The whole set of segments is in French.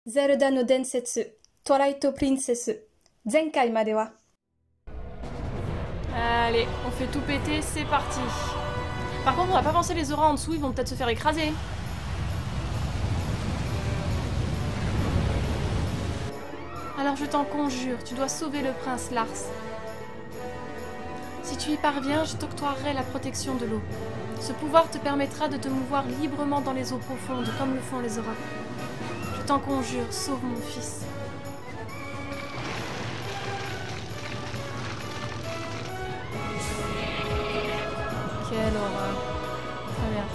Zelda no Densetsu, Twilight Princess, Zenkai made wa. Allez, on fait tout péter, c'est parti. Par contre, on va pas penser les auras en dessous, ils vont peut-être se faire écraser. Alors je t'en conjure, tu dois sauver le prince Lars. Si tu y parviens, je t'octroierai la protection de l'eau. Ce pouvoir te permettra de te mouvoir librement dans les eaux profondes, comme le font les auras. Je t'en conjure, sauve mon fils. Quelle horreur. Très bien.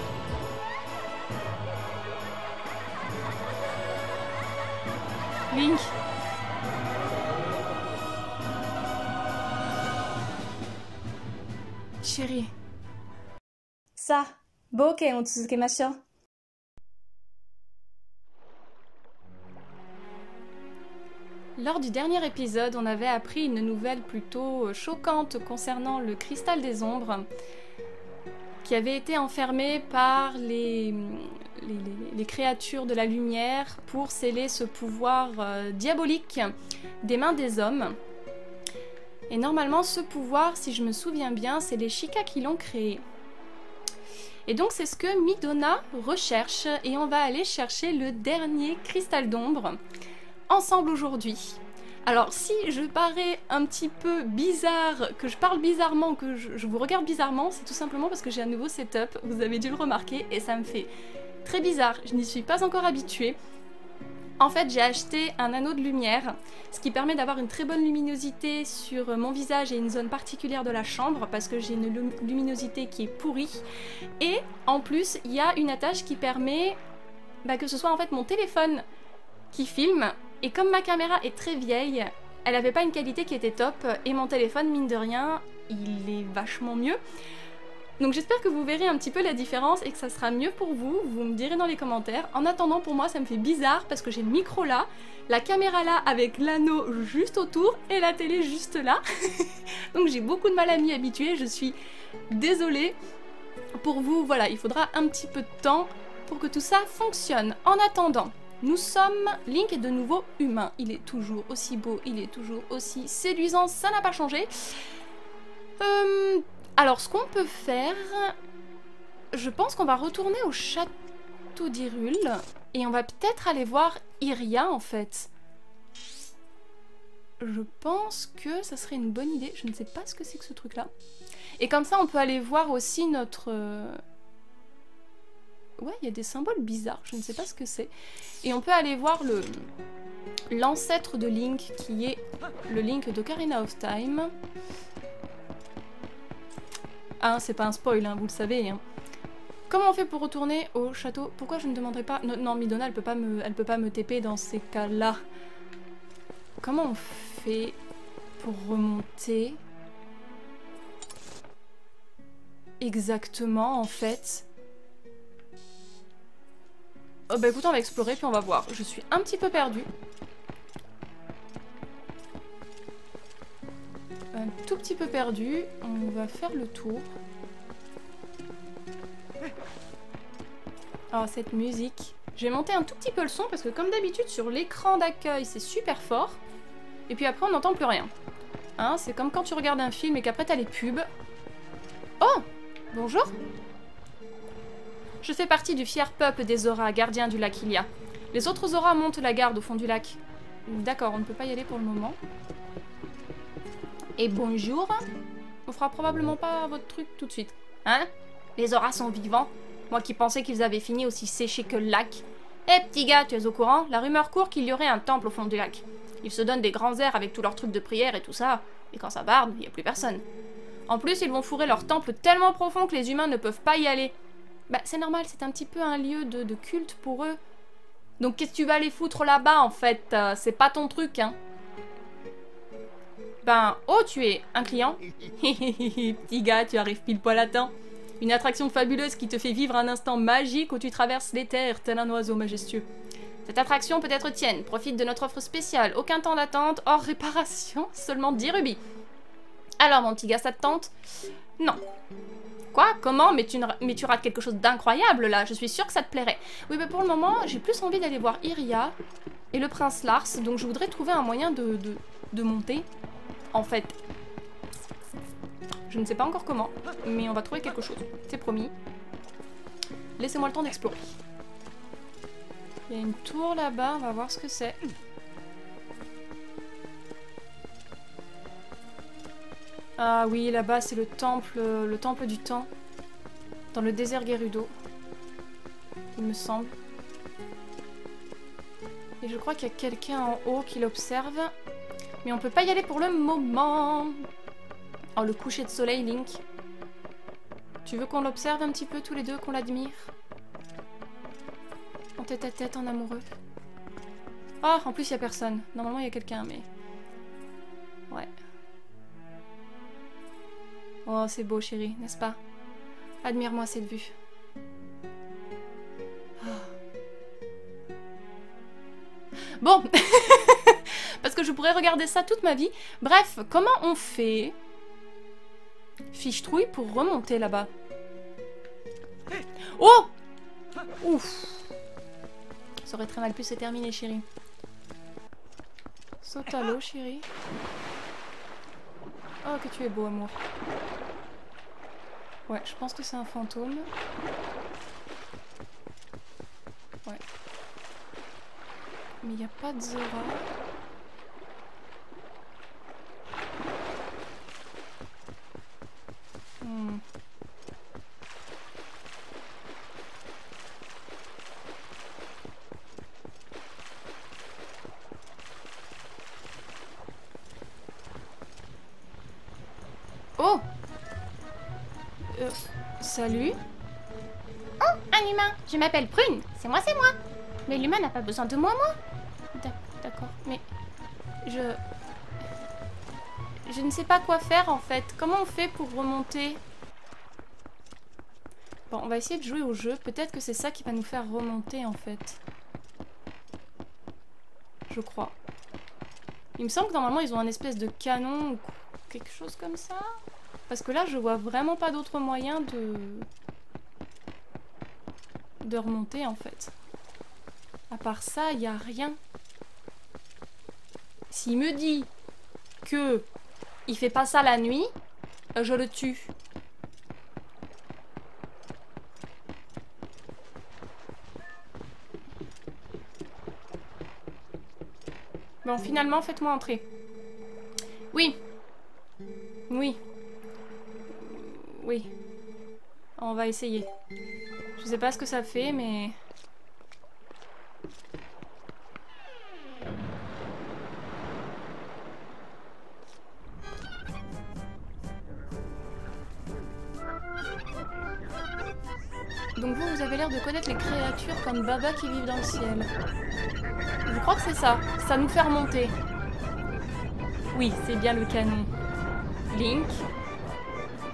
Link. Chérie. さあ、冒険を続けましょう。Lors du dernier épisode, on avait appris une nouvelle plutôt choquante concernant le cristal des ombres qui avait été enfermé par les créatures de la lumière pour sceller ce pouvoir diabolique des mains des hommes. Et normalement, ce pouvoir, si je me souviens bien, c'est les Sheikah qui l'ont créé. Et donc c'est ce que Midona recherche et on va aller chercher le dernier cristal d'ombre ensemble aujourd'hui. Alors si je parais un petit peu bizarre, que je parle bizarrement, que je vous regarde bizarrement, c'est tout simplement parce que j'ai un nouveau setup, vous avez dû le remarquer, et ça me fait très bizarre, je n'y suis pas encore habituée. En fait, j'ai acheté un anneau de lumière, ce qui permet d'avoir une très bonne luminosité sur mon visage et une zone particulière de la chambre, parce que j'ai une luminosité qui est pourrie. Et en plus, il y a une attache qui permet que ce soit en fait mon téléphone qui filme. Et comme ma caméra est très vieille, elle n'avait pas une qualité qui était top, et mon téléphone, mine de rien, il est vachement mieux. Donc j'espère que vous verrez un petit peu la différence et que ça sera mieux pour vous, vous me direz dans les commentaires. En attendant, pour moi ça me fait bizarre parce que j'ai le micro là, la caméra là avec l'anneau juste autour et la télé juste là. Donc j'ai beaucoup de mal à m'y habituer, je suis désolée. Pour vous, voilà, il faudra un petit peu de temps pour que tout ça fonctionne. En attendant, nous sommes... Link est de nouveau humain, il est toujours aussi beau, il est toujours aussi séduisant, ça n'a pas changé. Alors, ce qu'on peut faire, je pense qu'on va retourner au château d'Hyrule et on va peut-être aller voir Iria en fait. Je pense que ça serait une bonne idée. Je ne sais pas ce que c'est que ce truc-là. Et comme ça, on peut aller voir aussi notre... Ouais, il y a des symboles bizarres. Je ne sais pas ce que c'est. Et on peut aller voir l'ancêtre de Link, qui est le Link d'Ocarina of Time. Ah, c'est pas un spoil, hein, vous le savez. Hein. Comment on fait pour retourner au château? Pourquoi je ne demanderai pas... Non, Midona, elle peut pas me TP dans ces cas-là. Comment on fait pour remonter? Exactement, en fait. Oh, bah écoute, on va explorer, puis on va voir. Je suis un petit peu perdue. Un tout petit peu perdu, on va faire le tour. Oh, cette musique. Je vais monter un tout petit peu le son parce que comme d'habitude sur l'écran d'accueil c'est super fort. Et puis après on n'entend plus rien. Hein, c'est comme quand tu regardes un film et qu'après t'as les pubs. Oh, bonjour. Je fais partie du fier peuple des auras, gardiens du lac Hylia. Les autres auras montent la garde au fond du lac. D'accord, on ne peut pas y aller pour le moment. Et bonjour. On fera probablement pas votre truc tout de suite. Hein? Les auras sont vivants? Moi qui pensais qu'ils avaient fini aussi séchés que le lac. Eh petit gars, tu es au courant? La rumeur court qu'il y aurait un temple au fond du lac. Ils se donnent des grands airs avec tous leurs trucs de prière et tout ça. Et quand ça barde, il n'y a plus personne. En plus, ils vont fourrer leur temple tellement profond que les humains ne peuvent pas y aller. Bah c'est normal, c'est un petit peu un lieu de culte pour eux. Donc qu'est-ce que tu vas aller foutre là-bas en fait? C'est pas ton truc, hein. Ben, oh, tu es un client? Petit gars, tu arrives pile poil à temps. Une attraction fabuleuse qui te fait vivre un instant magique où tu traverses les terres tel un oiseau majestueux. Cette attraction peut être tienne. Profite de notre offre spéciale. Aucun temps d'attente, hors réparation, seulement 10 rubis. Alors, mon petit gars, ça te tente? Non. Quoi? Comment? Mais tu rates quelque chose d'incroyable là, je suis sûre que ça te plairait. Oui, mais pour le moment, j'ai plus envie d'aller voir Iria et le prince Lars, donc je voudrais trouver un moyen de monter, en fait. Je ne sais pas encore comment, mais on va trouver quelque chose, c'est promis. Laissez-moi le temps d'explorer. Il y a une tour là-bas, on va voir ce que c'est. Ah oui, là-bas c'est le temple du temps. Dans le désert Gerudo. Il me semble. Et je crois qu'il y a quelqu'un en haut qui l'observe. Mais on peut pas y aller pour le moment. Oh, le coucher de soleil, Link. Tu veux qu'on l'observe un petit peu tous les deux, qu'on l'admire? En tête à tête, en amoureux. Ah, en plus il y a personne. Normalement il y a quelqu'un, mais... Ouais. Oh, c'est beau, chérie, n'est-ce pas? Admire-moi cette vue. Oh. Bon. Parce que je pourrais regarder ça toute ma vie. Bref, comment on fait... Fiche-trouille pour remonter là-bas. Oh! Ouf! Ça aurait très mal pu se terminer, chérie. Saute à l'eau, chérie. Oh, que tu es beau, amour. Ouais, je pense que c'est un fantôme. Ouais. Mais il n'y a pas de Zora. Oh! Salut? Oh, un humain! Je m'appelle Prune! C'est moi! Mais l'humain n'a pas besoin de moi! D'accord, mais... Je ne sais pas quoi faire en fait. Comment on fait pour remonter? Bon, on va essayer de jouer au jeu. Peut-être que c'est ça qui va nous faire remonter en fait. Je crois. Il me semble que normalement ils ont un espèce de canon ou quelque chose comme ça. Parce que là je vois vraiment pas d'autre moyen de remonter en fait. À part ça, il n'y a rien. S'il me dit que il fait pas ça la nuit, je le tue. Bon, finalement, faites-moi entrer. Oui. Oui. Oui. On va essayer. Je sais pas ce que ça fait, mais... Donc vous avez l'air de connaître les créatures comme Baba qui vivent dans le ciel. Je crois que c'est ça. Ça nous fait remonter. Oui, c'est bien le canon. Link,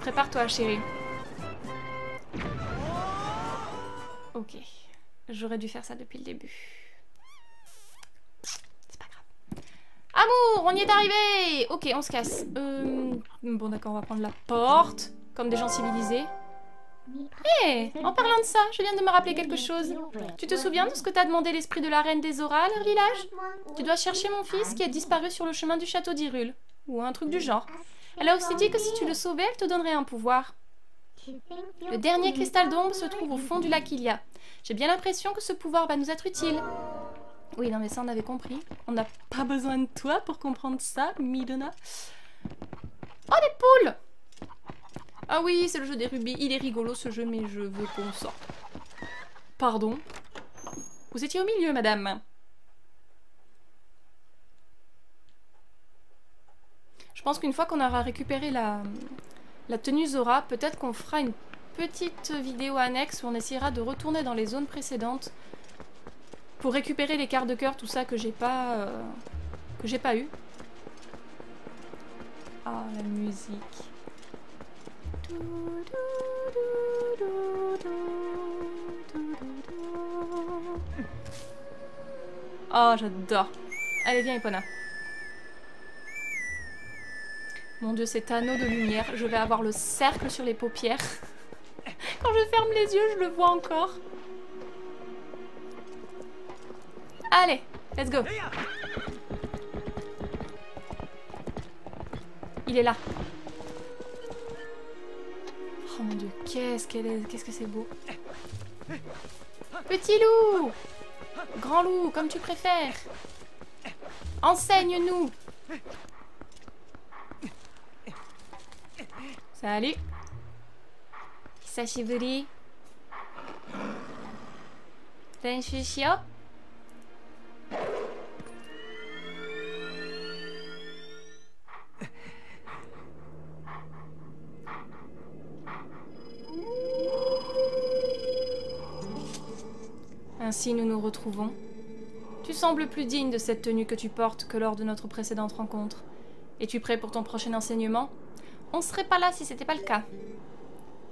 prépare-toi, chérie. Ok. J'aurais dû faire ça depuis le début. C'est pas grave. Amour, on y est arrivé! Ok, on se casse. Bon d'accord, on va prendre la porte. Comme des gens civilisés. Hé, en parlant de ça, je viens de me rappeler quelque chose. Tu te souviens de ce que t'a demandé l'esprit de la reine des Zora à leur village? Tu dois chercher mon fils qui a disparu sur le chemin du château d'Hyrule. Ou un truc du genre. Elle a aussi dit que si tu le sauvais, elle te donnerait un pouvoir. Le dernier cristal d'ombre se trouve au fond du lac Hylia. J'ai bien l'impression que ce pouvoir va nous être utile. Oui, non mais ça on avait compris. On n'a pas besoin de toi pour comprendre ça, Midona. Oh, des poules! Ah oui, c'est le jeu des rubis. Il est rigolo ce jeu, mais je veux qu'on sorte. Pardon. Vous étiez au milieu, madame. Je pense qu'une fois qu'on aura récupéré la tenue Zora, peut-être qu'on fera une petite vidéo annexe où on essaiera de retourner dans les zones précédentes pour récupérer les quarts de cœur, tout ça que j'ai pas eu. Ah, la musique. Oh, j'adore. Allez, viens, Epona. Mon dieu, cet anneau de lumière. Je vais avoir le cercle sur les paupières. Quand je ferme les yeux, je le vois encore. Allez, let's go. Il est là. Oh mon dieu, qu'est-ce que c'est beau. Petit loup! Grand loup, comme tu préfères. Enseigne-nous. Salut. Hisashiburi. Renshu shiyou. Ainsi nous nous retrouvons. Tu sembles plus digne de cette tenue que tu portes que lors de notre précédente rencontre. Es-tu prêt pour ton prochain enseignement? On ne serait pas là si c'était pas le cas.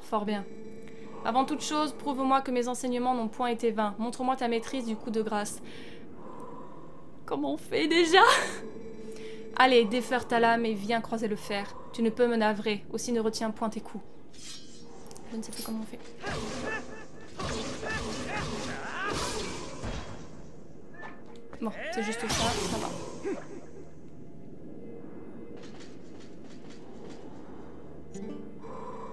Fort bien. Avant toute chose, prouve-moi que mes enseignements n'ont point été vains. Montre-moi ta maîtrise du coup de grâce. Comment on fait déjà? Allez, déferre ta lame et viens croiser le fer. Tu ne peux me navrer, aussi ne retiens point tes coups. Je ne sais plus comment on fait. Bon, c'est juste ça va.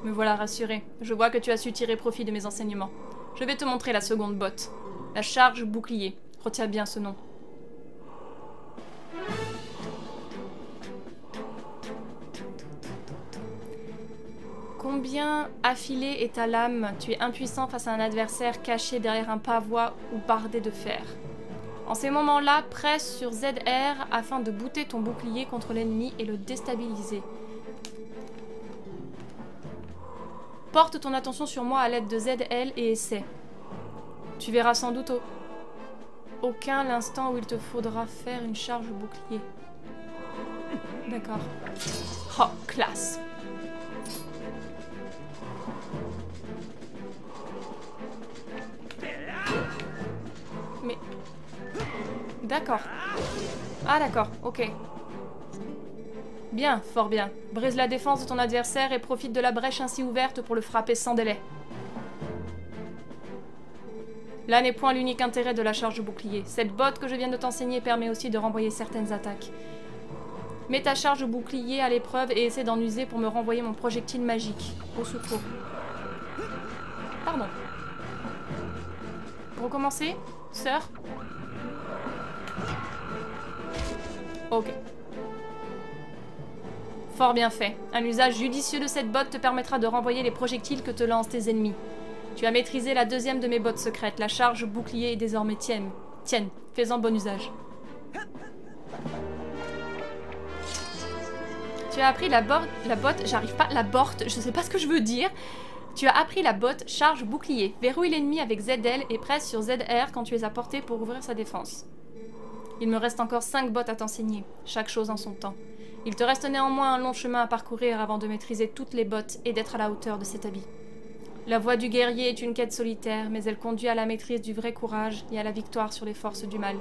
Me voilà rassurée. Je vois que tu as su tirer profit de mes enseignements. Je vais te montrer la seconde botte. La charge bouclier. Retiens bien ce nom. Combien affilée est ta lame? Tu es impuissant face à un adversaire caché derrière un pavois ou bardé de fer. En ces moments-là, presse sur ZR afin de bouter ton bouclier contre l'ennemi et le déstabiliser. Porte ton attention sur moi à l'aide de ZL et essaie. Tu verras sans doute aucun l'instant où il te faudra faire une charge bouclier. D'accord. Oh, classe. Mais... D'accord. Ah d'accord, ok. Bien, fort bien. Brise la défense de ton adversaire et profite de la brèche ainsi ouverte pour le frapper sans délai. Là n'est point l'unique intérêt de la charge bouclier. Cette botte que je viens de t'enseigner permet aussi de renvoyer certaines attaques. Mets ta charge bouclier à l'épreuve et essaie d'en user pour me renvoyer mon projectile magique. Au secours. Pardon. Pour recommencer, sœur. Ok. Fort bien fait. Un usage judicieux de cette botte te permettra de renvoyer les projectiles que te lancent tes ennemis. Tu as maîtrisé la deuxième de mes bottes secrètes. La charge bouclier est désormais tienne. Fais-en bon usage. Tu as appris la botte... J'arrive pas... La botte, je sais pas ce que je veux dire. Tu as appris la botte charge bouclier. Verrouille l'ennemi avec ZL et presse sur ZR quand tu es à portée pour ouvrir sa défense. Il me reste encore 5 bottes à t'enseigner, chaque chose en son temps. Il te reste néanmoins un long chemin à parcourir avant de maîtriser toutes les bottes et d'être à la hauteur de cet habit. La voie du guerrier est une quête solitaire, mais elle conduit à la maîtrise du vrai courage et à la victoire sur les forces du mal.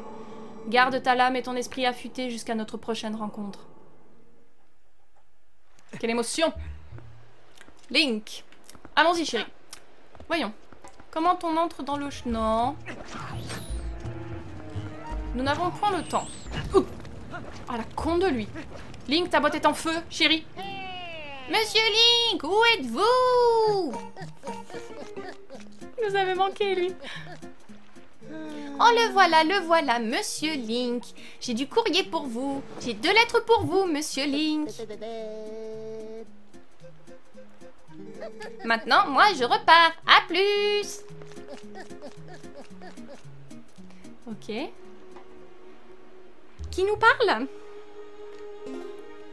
Garde ta lame et ton esprit affûté jusqu'à notre prochaine rencontre. Quelle émotion! Link! Allons-y, chérie. Voyons. Comment on entre dans le... Non. Nous n'avons point le temps. Ouh. Ah, la con de lui. Link, ta botte est en feu, chérie. Monsieur Link, où êtes-vous? Il nous avait manqué, lui. Oh, le voilà, Monsieur Link. J'ai du courrier pour vous. J'ai 2 lettres pour vous, Monsieur Link. Maintenant, moi, je repars. À plus. Ok. Qui nous parle?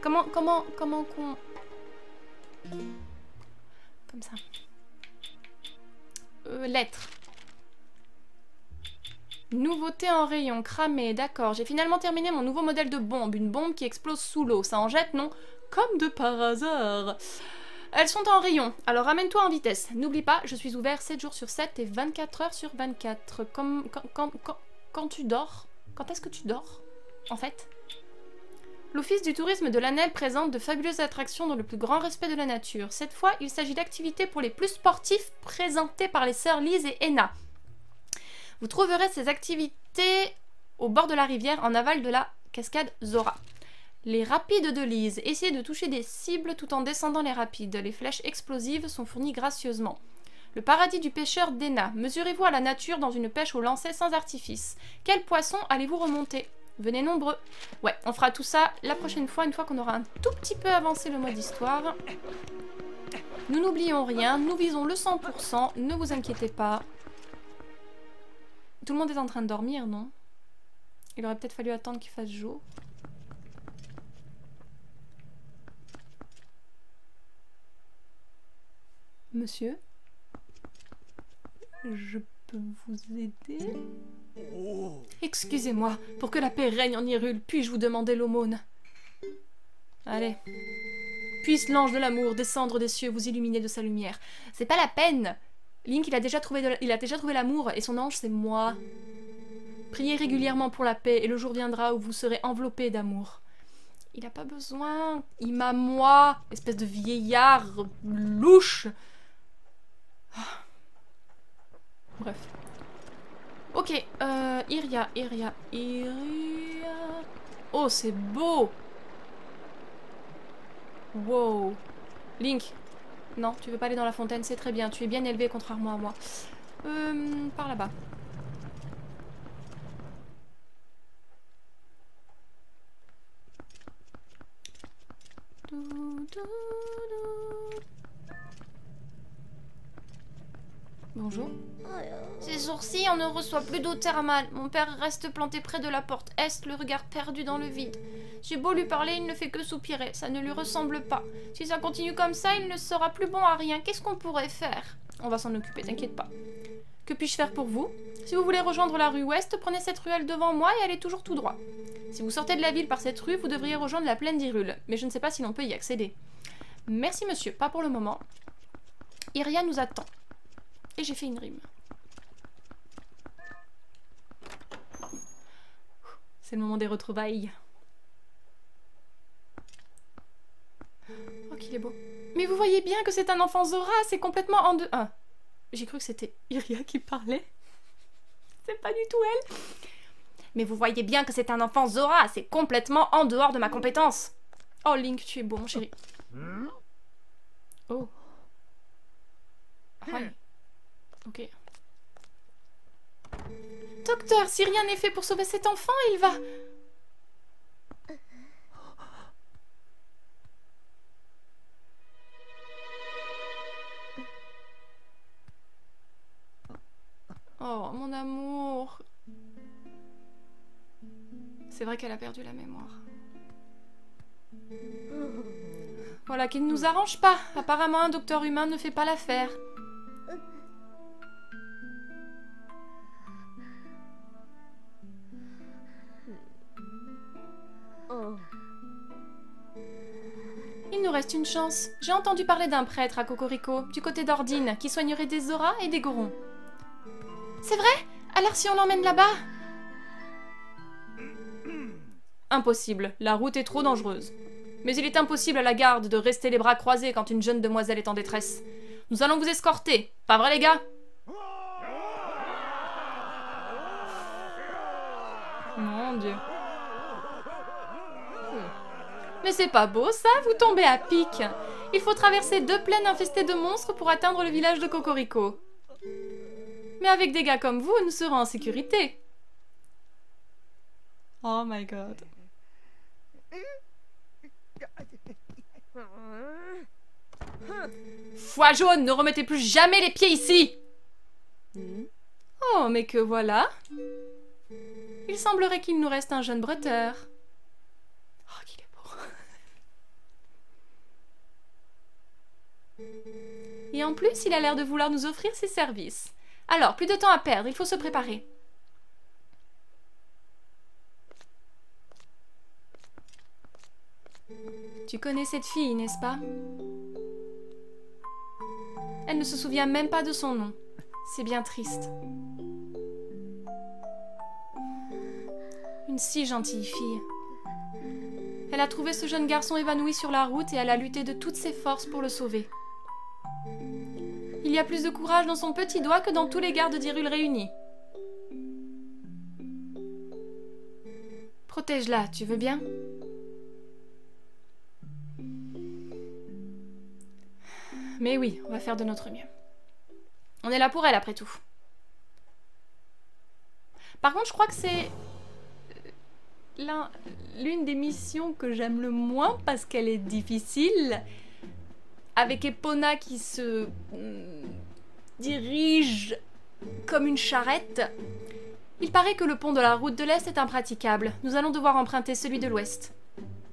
Comment qu'on... Comme ça. Lettre. Nouveauté en rayon, cramé, d'accord. J'ai finalement terminé mon nouveau modèle de bombe. Une bombe qui explose sous l'eau. Ça en jette, non? Comme de par hasard. Elles sont en rayon, alors ramène-toi en vitesse. N'oublie pas, je suis ouvert 7 jours sur 7 et 24 heures sur 24. Quand tu dors. Quand est-ce que tu dors, en fait? L'Office du tourisme de l'Annelle présente de fabuleuses attractions dans le plus grand respect de la nature. Cette fois, il s'agit d'activités pour les plus sportifs présentées par les sœurs Lise et Enna. Vous trouverez ces activités au bord de la rivière en aval de la cascade Zora. Les rapides de Lise. Essayez de toucher des cibles tout en descendant les rapides. Les flèches explosives sont fournies gracieusement. Le paradis du pêcheur d'Enna. Mesurez-vous à la nature dans une pêche au lancer sans artifice. Quel poisson allez-vous remonter? Venez nombreux. Ouais, on fera tout ça la prochaine fois, une fois qu'on aura un tout petit peu avancé le mode histoire. Nous n'oublions rien, nous visons le 100%, ne vous inquiétez pas. Tout le monde est en train de dormir, non? Il aurait peut-être fallu attendre qu'il fasse jour. Monsieur? Je peux vous aider? Excusez-moi, pour que la paix règne en Hyrule, puis-je vous demander l'aumône? Allez. Puisse l'ange de l'amour descendre des cieux, vous illuminer de sa lumière. C'est pas la peine. Link, il a déjà trouvé l'amour, et son ange, c'est moi. Priez régulièrement pour la paix, et le jour viendra où vous serez enveloppés d'amour. Il a pas besoin. Il m'a moi, espèce de vieillard louche. Bref. Ok, Iria. Oh, c'est beau. Wow. Link. Non, tu veux pas aller dans la fontaine, c'est très bien. Tu es bien élevé, contrairement à moi. Par là-bas. Bonjour. Ces sourcils, on ne reçoit plus d'eau thermale. Mon père reste planté près de la porte est, le regard perdu dans le vide. J'ai beau lui parler, il ne fait que soupirer. Ça ne lui ressemble pas. Si ça continue comme ça, il ne sera plus bon à rien. Qu'est-ce qu'on pourrait faire? On va s'en occuper, t'inquiète pas. Que puis-je faire pour vous? Si vous voulez rejoindre la rue ouest, prenez cette ruelle devant moi et allez toujours tout droit. Si vous sortez de la ville par cette rue, vous devriez rejoindre la plaine d'Hyrule. Mais je ne sais pas si l'on peut y accéder. Merci monsieur, pas pour le moment. Iria nous attend. Et j'ai fait une rime. C'est le moment des retrouvailles. Oh, qu'il est beau. Mais vous voyez bien que c'est un enfant Zora, c'est complètement en deux... Ah, j'ai cru que c'était Iria qui parlait. C'est pas du tout elle. Mais vous voyez bien que c'est un enfant Zora, c'est complètement en dehors de ma compétence. Oh, Link, tu es beau, mon chéri. Oh. Hi. Ok. Docteur, si rien n'est fait pour sauver cet enfant, il va... Oh, mon amour. C'est vrai qu'elle a perdu la mémoire. Voilà qui ne nous arrange pas. Apparemment, un docteur humain ne fait pas l'affaire. Il nous reste une chance. J'ai entendu parler d'un prêtre à Cocorico, du côté d'Ordine, qui soignerait des Zora et des Gorons. C'est vrai? Alors si on l'emmène là-bas? Impossible, la route est trop dangereuse. Mais il est impossible à la garde de rester les bras croisés quand une jeune demoiselle est en détresse. Nous allons vous escorter, pas vrai les gars? Mon Dieu. Mais c'est pas beau ça, vous tombez à pic. Il faut traverser 2 plaines infestées de monstres pour atteindre le village de Cocorico. Mais avec des gars comme vous, nous serons en sécurité. Oh my god. Foi jaune, ne remettez plus jamais les pieds ici. Oh, mais que voilà. Il semblerait qu'il nous reste un jeune bretteur. Oh, qu'il est beau. Et en plus, il a l'air de vouloir nous offrir ses services. Alors, plus de temps à perdre, il faut se préparer. Tu connais cette fille, n'est-ce pas? Elle ne se souvient même pas de son nom. C'est bien triste. Une si gentille fille. Elle a trouvé ce jeune garçon évanoui sur la route et elle a lutté de toutes ses forces pour le sauver. Il y a plus de courage dans son petit doigt que dans tous les gardes d'Hyrule réunis. Protège-la, tu veux bien? Mais oui, on va faire de notre mieux. On est là pour elle, après tout. Par contre, je crois que c'est l'une des missions que j'aime le moins parce qu'elle est difficile. Avec Epona qui se dirige comme une charrette. Il paraît que le pont de la route de l'Est est impraticable. Nous allons devoir emprunter celui de l'Ouest.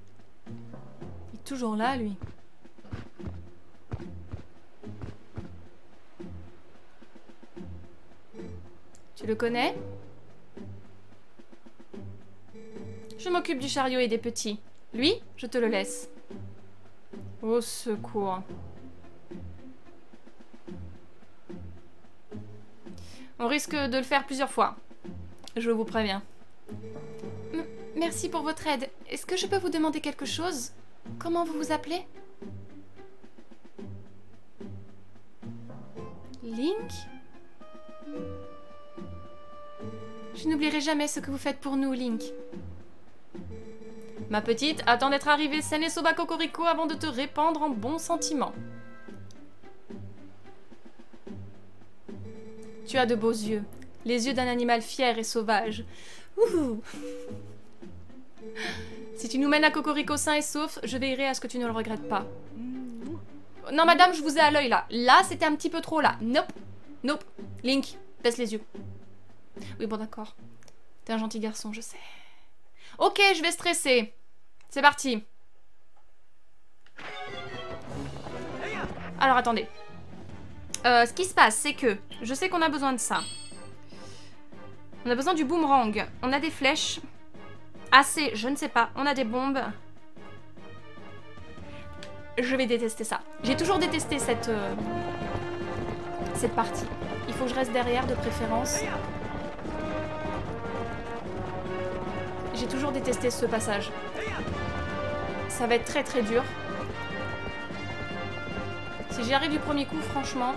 Il est toujours là, lui. Tu le connais? Je m'occupe du chariot et des petits. Lui, je te le laisse. Au secours. On risque de le faire plusieurs fois. Je vous préviens. Merci pour votre aide. Est-ce que je peux vous demander quelque chose? Comment vous vous appelez? Link? Je n'oublierai jamais ce que vous faites pour nous, Link. Ma petite, attends d'être arrivée saine et sauve à Cocorico avant de te répandre en bons sentiments. Tu as de beaux yeux. Les yeux d'un animal fier et sauvage. Ouh. Si tu nous mènes à Cocorico sain et sauf, je veillerai à ce que tu ne le regrettes pas. Non, madame, je vous ai à l'œil, là. Là, c'était un petit peu trop, là. Nope. Nope. Link, baisse les yeux. Oui, bon, d'accord. T'es un gentil garçon, je sais. Ok, je vais stresser. C'est parti. Alors, attendez. Ce qui se passe, c'est que je sais qu'on a besoin de ça. On a besoin du boomerang. On a des flèches. Assez, je ne sais pas. On a des bombes. Je vais détester ça. J'ai toujours détesté cette partie. Il faut que je reste derrière de préférence. J'ai toujours détesté ce passage. Ça va être très très dur. Si j'y arrive du premier coup, franchement...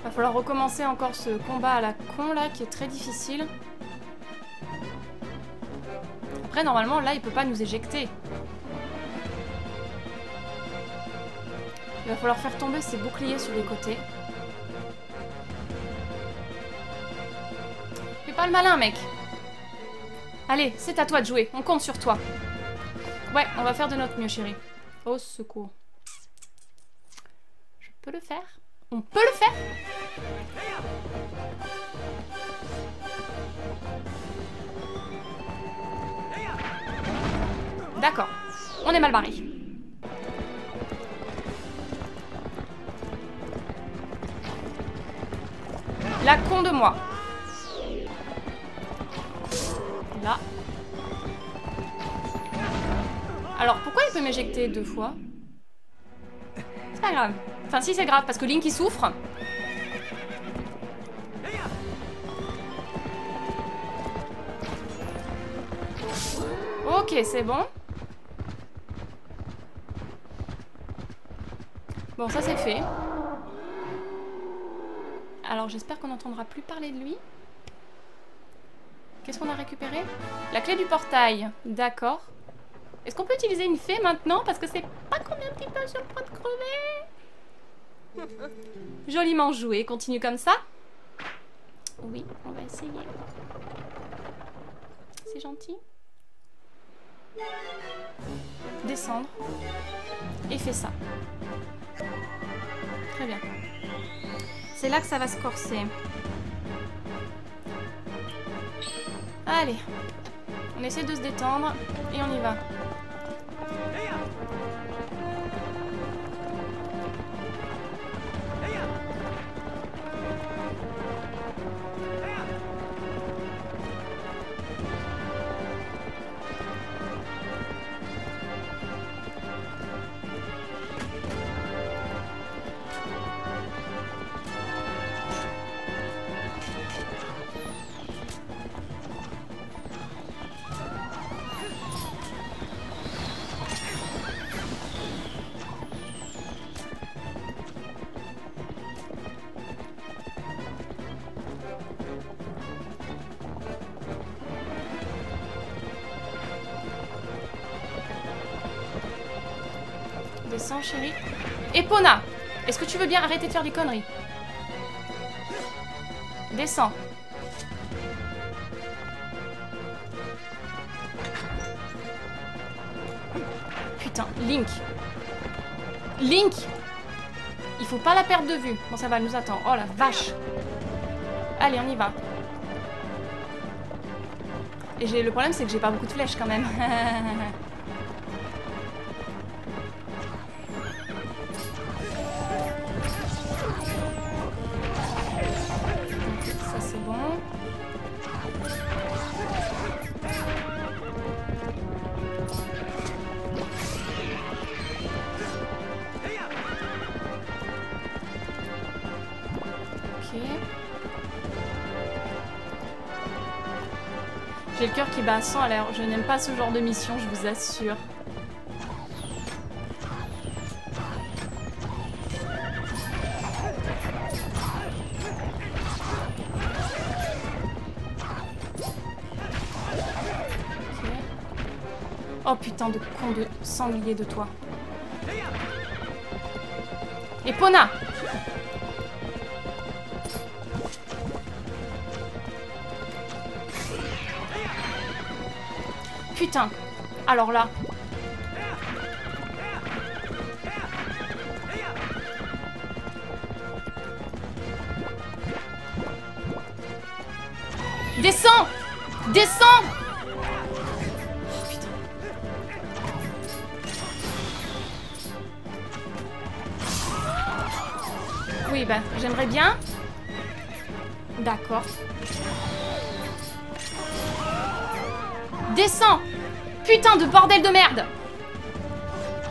Va falloir recommencer encore ce combat à la con là qui est très difficile. Après normalement là il peut pas nous éjecter. Il va falloir faire tomber ses boucliers sur les côtés. Fais pas le malin mec. Allez, c'est à toi de jouer, on compte sur toi. Ouais, on va faire de notre mieux chérie. Au secours. Je peux le faire? On peut le faire? D'accord. On est mal barré. La con de moi. Là. Alors, pourquoi il peut m'éjecter 2 fois? C'est pas grave. Enfin, si, c'est grave, parce que Link, il souffre. Ok, c'est bon. Bon, ça, c'est fait. Alors, j'espère qu'on n'entendra plus parler de lui. Qu'est-ce qu'on a récupéré? La clé du portail. D'accord. Est-ce qu'on peut utiliser une fée maintenant? Parce que c'est pas qu'on est un petit peu sur le point de crever. Joliment joué. Continue comme ça. Oui, on va essayer. C'est gentil. Descendre. Et fais ça. Très bien. C'est là que ça va se corser. Allez. On essaie de se détendre. Et on y va. Descends, chérie. Epona, est-ce que tu veux bien arrêter de faire des conneries? Descends. Putain, Link. Link! Il faut pas la perdre de vue. Bon, ça va, elle nous attend. Oh la vache. Allez, on y va. Et le problème, c'est que j'ai pas beaucoup de flèches quand même. Ça, c'est bon. Ok. J'ai le cœur qui bat à 100 à l'heure. Je n'aime pas ce genre de mission, je vous assure. Okay. Oh putain de con de sanglier de toi. Epona! Putain. Alors là. Descends! Descends! Oh, putain. Oui, bah, j'aimerais bien. D'accord. Descends! Putain de bordel de merde!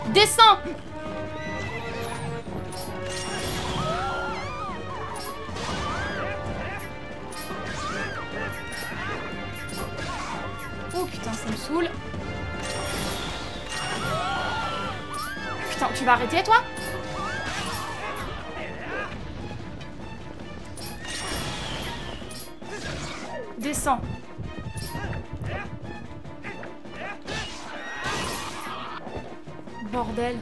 Descends! Oh putain, ça me saoule. Putain, tu vas arrêter toi? Descends. Bordel.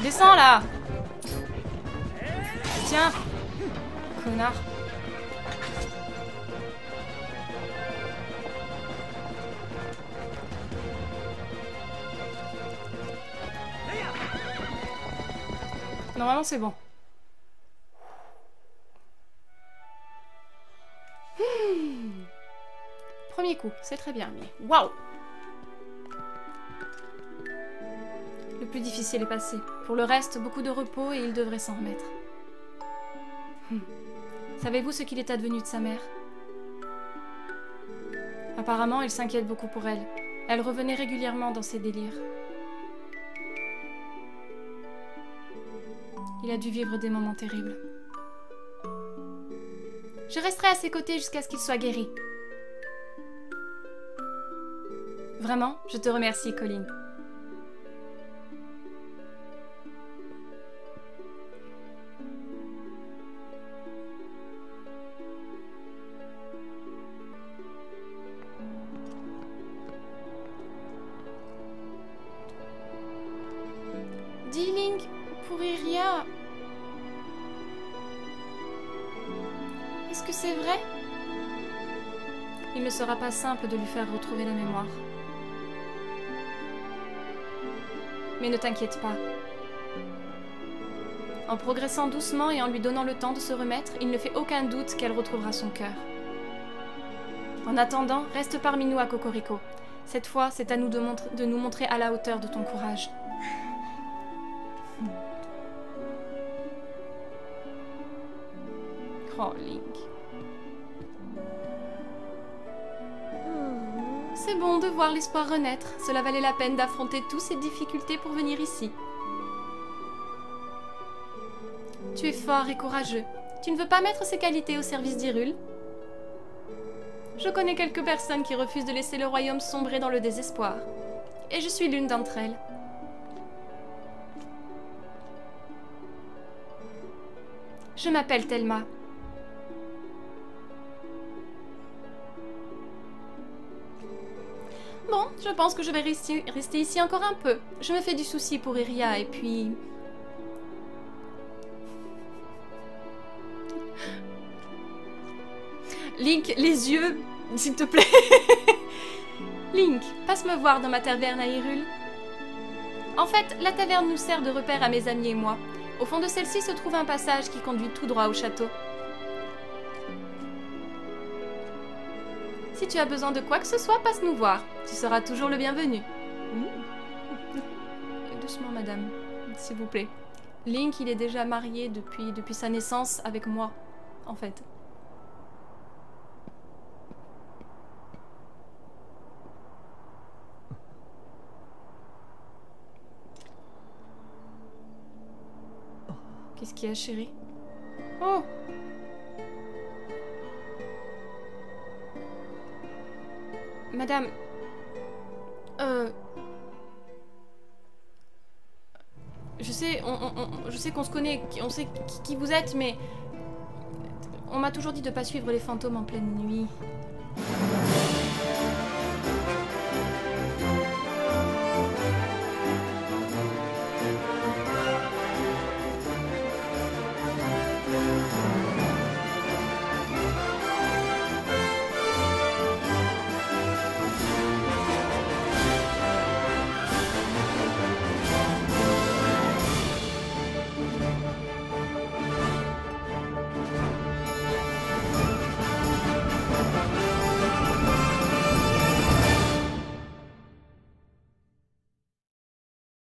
Descends là. Tiens. Connard. Normalement c'est bon. Premier coup, c'est très bien, mais waouh! Le plus difficile est passé. Pour le reste, beaucoup de repos et il devrait s'en remettre. Savez-vous ce qu'il est advenu de sa mère? Apparemment, il s'inquiète beaucoup pour elle. Elle revenait régulièrement dans ses délires. Il a dû vivre des moments terribles. Je resterai à ses côtés jusqu'à ce qu'il soit guéri. Vraiment, je te remercie, Colin. Dis, Link, pour Iria... Est-ce que c'est vrai? Il ne sera pas simple de lui faire retrouver la mémoire. Mais ne t'inquiète pas. En progressant doucement et en lui donnant le temps de se remettre, il ne fait aucun doute qu'elle retrouvera son cœur. En attendant, reste parmi nous à Cocorico. Cette fois, c'est à nous de nous montrer à la hauteur de ton courage. Oh, Link. C'est bon de voir l'espoir renaître. Cela valait la peine d'affronter toutes ces difficultés pour venir ici. Tu es fort et courageux. Tu ne veux pas mettre ces qualités au service d'Hyrule? Je connais quelques personnes qui refusent de laisser le royaume sombrer dans le désespoir. Et je suis l'une d'entre elles. Je m'appelle Thelma. Bon, je pense que je vais rester ici encore un peu. Je me fais du souci pour Iria et puis... Link, les yeux, s'il te plaît. Link, passe me voir dans ma taverne à Hyrule. En fait, la taverne nous sert de repère à mes amis et moi. Au fond de celle-ci se trouve un passage qui conduit tout droit au château. Si tu as besoin de quoi que ce soit, passe nous voir. Tu seras toujours le bienvenu. Doucement, madame, s'il vous plaît. Link, il est déjà marié depuis sa naissance avec moi, en fait. Qu'est-ce qu'il y a, chérie? Oh! Madame... Je sais qu'on se connaît, on sait qui vous êtes, mais... On m'a toujours dit de pas suivre les fantômes en pleine nuit.